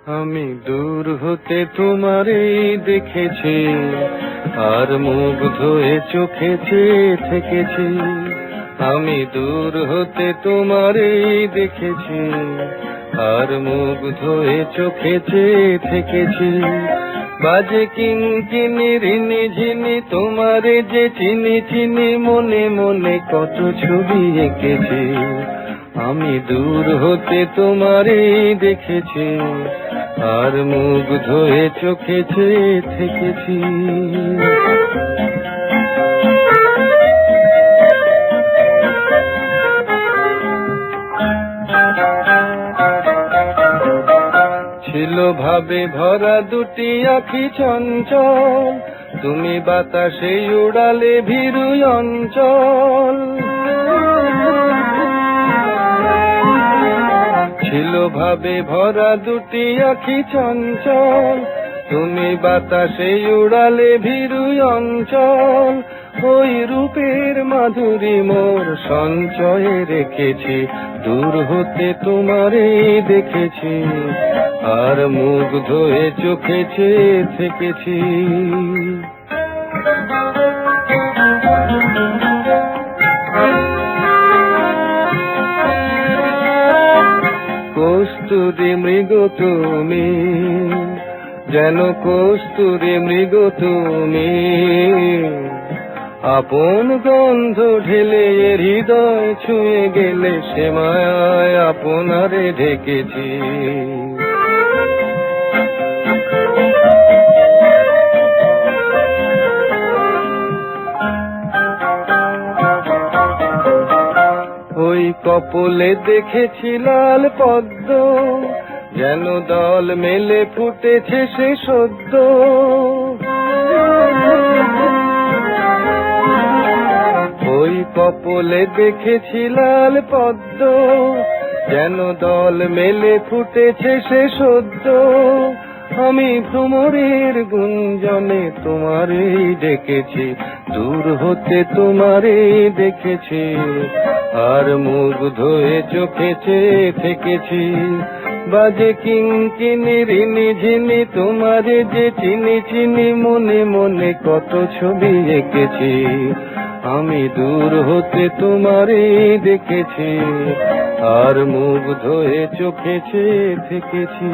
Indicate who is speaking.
Speaker 1: আমি দূর হতে তোমারই দেখেছি, আর মুগ্ধ হয়ে চোখে চেয়ে থেকেছি। আমি দূর হতে তোমারই দেখেছি, আর মুগ্ধ হয়ে চোখে চেয়ে থেকেছি। বাজে কিনকিনি রিনি ঝিনি তোমারে যে চিনি চিনি, মনে মনে কত ছবি এঁকেছি। আমি দূর হতে তোমারই দেখেছি, আর মুগ্ধ হয়ে চোখে চেয়ে থেকেছি। ছিল ভাবে ভরা দুটি আখি চঞ্চল, তুমি বাতাসে উড়ালে ভীরু অঞ্চল। ছিল ভাবে ভরা দুটি আখি চঞ্চল, তুমি বাতাসে উড়ালে ভীরু অঞ্চল। ওই রূপের মাধুরী মোর সঞ্চয়ে রেখেছি, দূর হতে তোমারে দেখেছি, আর মুগ্ধ হয়ে চোখে চেয়ে থেকেছি। কস্তুরী মৃগ তুমি, যেন কস্তুরী মৃগ তুমি, আপন গন্ধ ঢেলে হৃদয় ছুঁয়ে গেলে, সে মায়ায় আপনারে ঢেকেছি। ওই কপলে দেখেছি লাল পদ্ম, যেন দল মেলে ফুটেছে সে সদ্য। ওই কপলে দেখেছি লাল পদ্ম, যেন দল মেলে ফুটেছে সে সদ্য। আমি ভ্রমরের গুঞ্জনে তোমারে ডেকেছি, দূর হতে তোমারে দেখেছি, আর মুগ্ধ হয়ে চোখে চেয়ে থেকেছি। বাজে কিনকিনি রিনি ঝিনি তোমারে যে চিনি চিনি, মনে মনে কত ছবি এঁকেছি। আমি দূর হতে তোমারে দেখেছি, আর মুগ্ধ হয়ে চোখে চেয়ে থেকেছি।